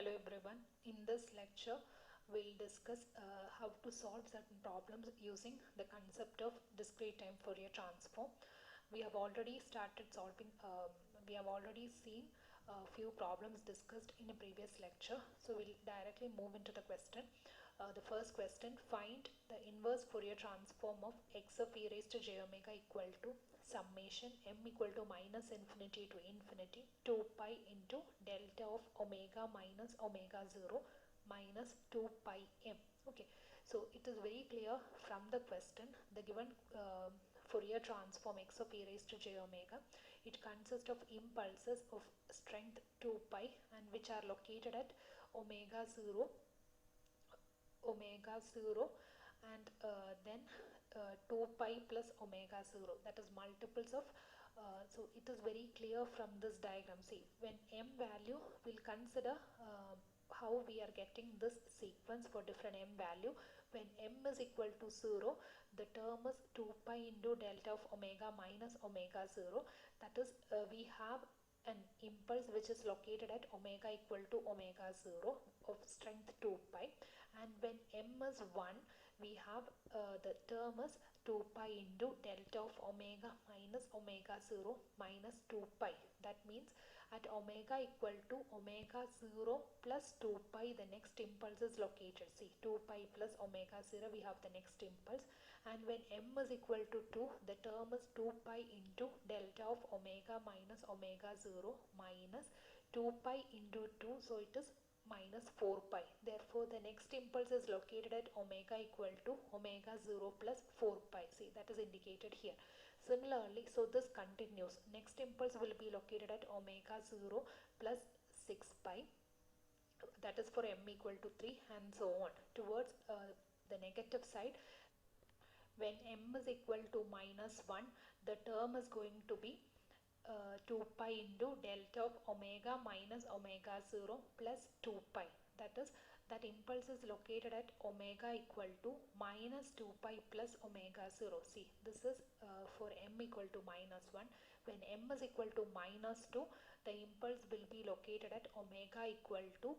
Hello everyone. In this lecture, we'll discuss how to solve certain problems using the concept of discrete time Fourier transform. We have already started solving, we have already seen a few problems discussed in a previous lecture. So we'll directly move into the question. The first question, find the inverse Fourier transform of x of e raised to j omega equal to summation m equal to minus infinity to infinity 2 pi into delta of omega minus omega 0 minus 2 pi m. Okay, so it is very clear from the question, the given Fourier transform x of e raised to j omega, it consists of impulses of strength 2 pi and which are located at omega 0 and then 2 pi plus omega 0, that is multiples of so it is very clear from this diagram. See, when m value, we'll consider how we are getting this sequence for different m value. When m is equal to 0, the term is 2 pi into delta of omega minus omega 0, that is we have an impulse which is located at omega equal to omega 0 of strength 2 pi, and when m is 1, we have the term is 2 pi into delta of omega minus omega 0 minus 2 pi. That means at omega equal to omega 0 plus 2 pi, the next impulse is located. See, 2 pi plus omega 0, we have the next impulse, and when m is equal to 2, the term is 2 pi into delta of omega minus omega 0 minus 2 pi into 2, so it is minus 4 pi. Therefore, the next impulse is located at omega equal to omega 0 plus 4 pi. See, that is indicated here. Similarly, so this continues. Next impulse will be located at omega 0 plus 6 pi. That is for m equal to 3 and so on. Towards the negative side, when m is equal to minus 1, the term is going to be 2 pi into delta of omega minus omega 0 plus 2 pi. That is, that impulse is located at omega equal to minus 2 pi plus omega 0. See, this is for m equal to minus 1. When m is equal to minus 2, the impulse will be located at omega equal to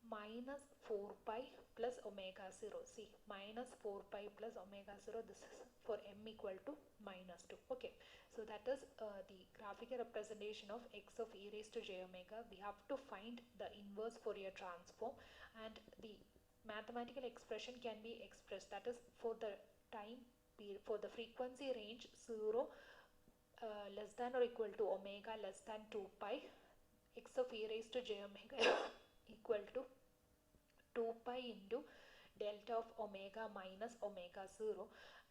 minus 4 pi plus omega 0. See, minus 4 pi plus omega 0, this is for m equal to minus 2. Okay, so that is the graphical representation of x of e raised to j omega. We have to find the inverse Fourier transform, and the mathematical expression can be expressed, that is for the time period, for the frequency range 0 less than or equal to omega less than 2 pi, x of e raised to j omega equal to 2 pi into delta of omega minus omega 0.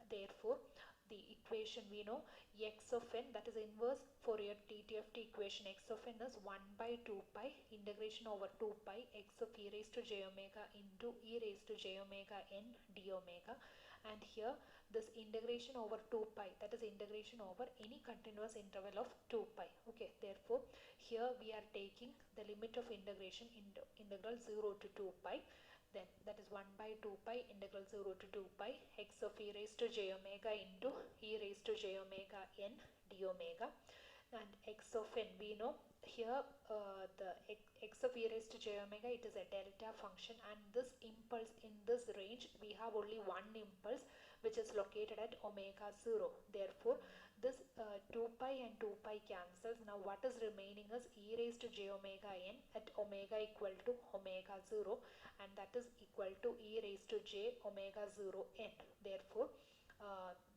Therefore, the equation we know x of n, that is inverse Fourier TTFT equation, x of n is 1 by 2 pi integration over 2 pi x of e raised to j omega into e raised to j omega n d omega, and here this integration over 2 pi, that is integration over any continuous interval of 2 pi. Okay, therefore here we are taking the limit of integration into integral 0 to 2 pi, then that is 1 by 2 pi integral 0 to 2 pi x of e raised to j omega into e raised to j omega n d omega, and x of n, we know here the x of e raised to j omega, it is a delta function, and this impulse in this range, we have only one impulse which is located at omega 0. Therefore, this 2 pi and 2 pi cancels. Now what is remaining is e raised to j omega n at omega equal to omega 0, and that is equal to e raised to j omega 0 n. Therefore,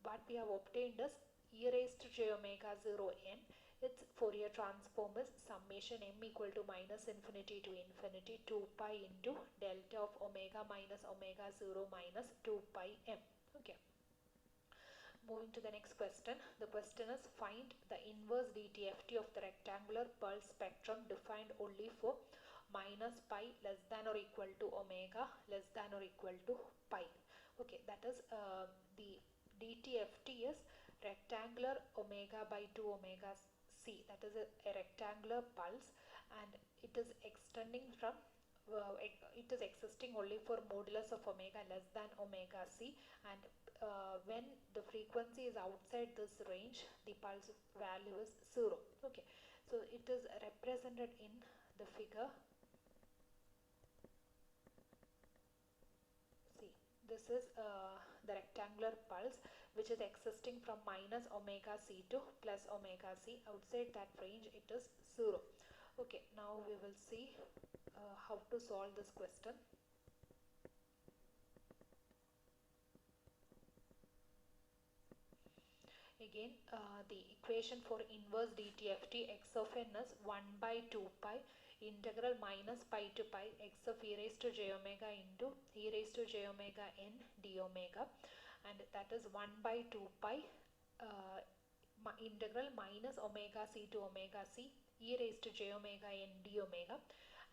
what we have obtained is e raised to j omega 0 n, its Fourier transform is summation m equal to minus infinity to infinity 2 pi into delta of omega minus omega 0 minus 2 pi m. Okay. Moving to the next question. The question is, find the inverse DTFT of the rectangular pulse spectrum defined only for minus pi less than or equal to omega less than or equal to pi. Okay, that is the DTFT is rectangular omega by 2 omega c, that is a rectangular pulse, and it is extending from it is existing only for modulus of omega less than omega c, and when the frequency is outside this range, the pulse value is 0. Okay, so it is represented in the figure this is the rectangular pulse which is existing from minus omega c to plus omega c. Outside that range it is 0. Okay, now we will see how to solve this question. Again, the equation for inverse dtft x of n is 1 by 2 pi integral minus pi to pi x of e raised to j omega into e raised to j omega n d omega, and that is 1 by 2 pi integral minus omega c to omega c e raised to j omega n d omega.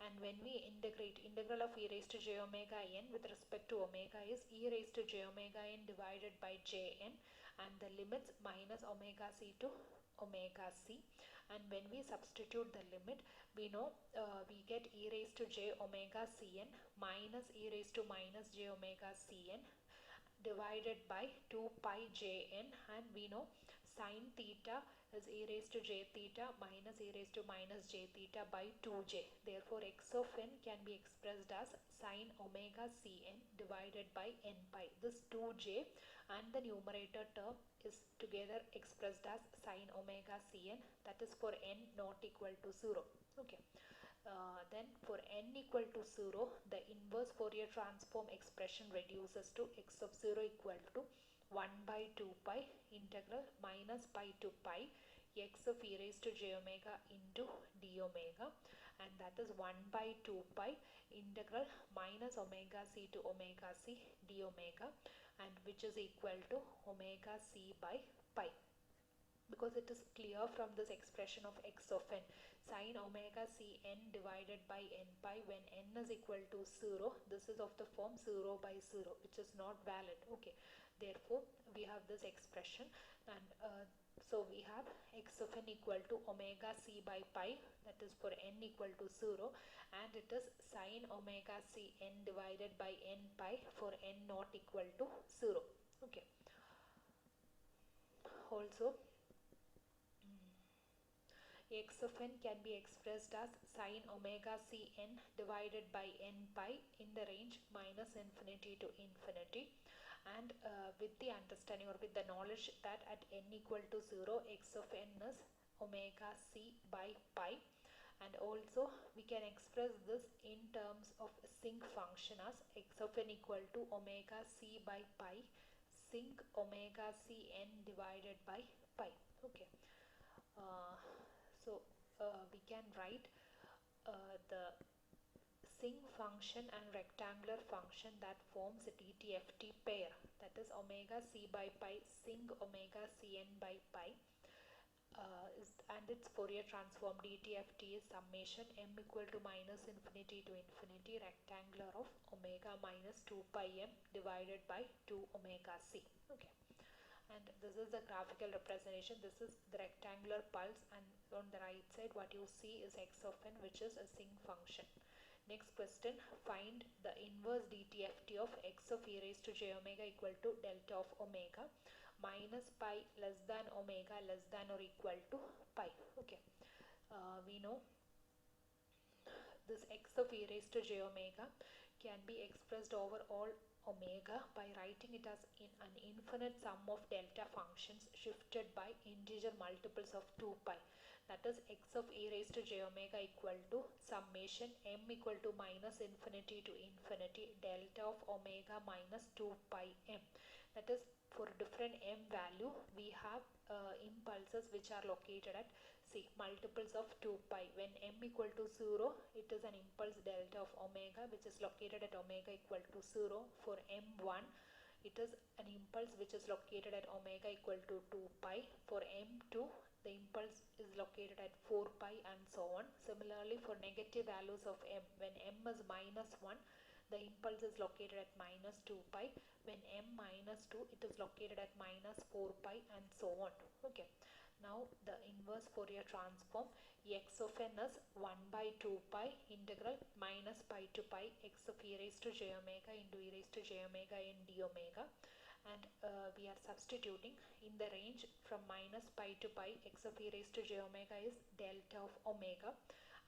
And when we integrate, integral of e raised to j omega n with respect to omega is e raised to j omega n divided by jn, and the limits minus omega c to omega c. And when we substitute the limit, we know we get e raised to j omega cn minus e raised to minus j omega cn divided by 2 pi jn, and we know sine theta is e raised to j theta minus e raised to minus j theta by 2j. Therefore, x of n can be expressed as sine omega cn divided by n pi. This 2j and the numerator term is together expressed as sine omega cn, that is for n not equal to 0. Okay. Then for n equal to 0, the inverse Fourier transform expression reduces to x of 0 equal to 1 by 2 pi integral minus pi to pi x of e raised to j omega into d omega, and that is 1 by 2 pi integral minus omega c to omega c d omega, and which is equal to omega c by pi. Because it is clear from this expression of x of n, sine omega c n divided by n pi when n is equal to 0, this is of the form 0 by 0, which is not valid. Okay, therefore we have this expression, and so we have x of n equal to omega c by pi, that is for n equal to 0, and it is sine omega c n divided by n pi for n not equal to 0. Okay. Also, x of n can be expressed as sine omega c n divided by n pi in the range minus infinity to infinity, and with the understanding or with the knowledge that at n equal to 0, x of n is omega c by pi, and also we can express this in terms of sinc function as x of n equal to omega c by pi sinc omega c n divided by pi. Okay. So we can write the sinc function and rectangular function that forms a DTFT pair, that is omega c by pi sinc omega cn by pi, and its Fourier transform DTFT is summation m equal to minus infinity to infinity rectangular of omega minus 2 pi m divided by 2 omega c. Okay. And this is the graphical representation. This is the rectangular pulse, and on the right side what you see is x of n, which is a sinc function. Next question, find the inverse DTFT of x of e raised to j omega equal to delta of omega minus pi less than omega less than or equal to pi. Okay, we know this x of e raised to j omega can be expressed over all omega by writing it as in an infinite sum of delta functions shifted by integer multiples of 2 pi, that is x of e raised to j omega equal to summation m equal to minus infinity to infinity delta of omega minus 2 pi m. That is, for different m value we have impulses which are located at multiples of 2 pi. When m equal to 0, it is an impulse delta of omega which is located at omega equal to 0. For m1, it is an impulse which is located at omega equal to 2 pi. For m2, the impulse is located at 4 pi, and so on. Similarly, for negative values of m, when m is minus 1, the impulse is located at minus 2 pi. When m minus 2, it is located at minus 4 pi, and so on. Okay. Now the inverse Fourier transform x of n is 1 by 2 pi integral minus pi to pi x of e raised to j omega into e raised to j omega in d omega, and we are substituting in the range from minus pi to pi x of e raised to j omega is delta of omega,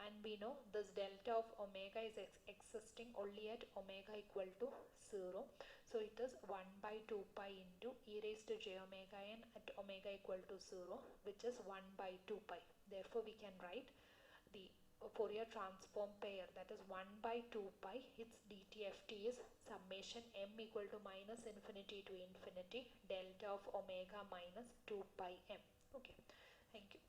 and we know this delta of omega is existing only at omega equal to 0. So it is 1 by 2 pi into e raised to j omega n at omega equal to 0, which is 1 by 2 pi. Therefore we can write the Fourier transform pair, that is 1 by 2 pi, its DTFT is summation m equal to minus infinity to infinity delta of omega minus 2 pi m. Okay, thank you.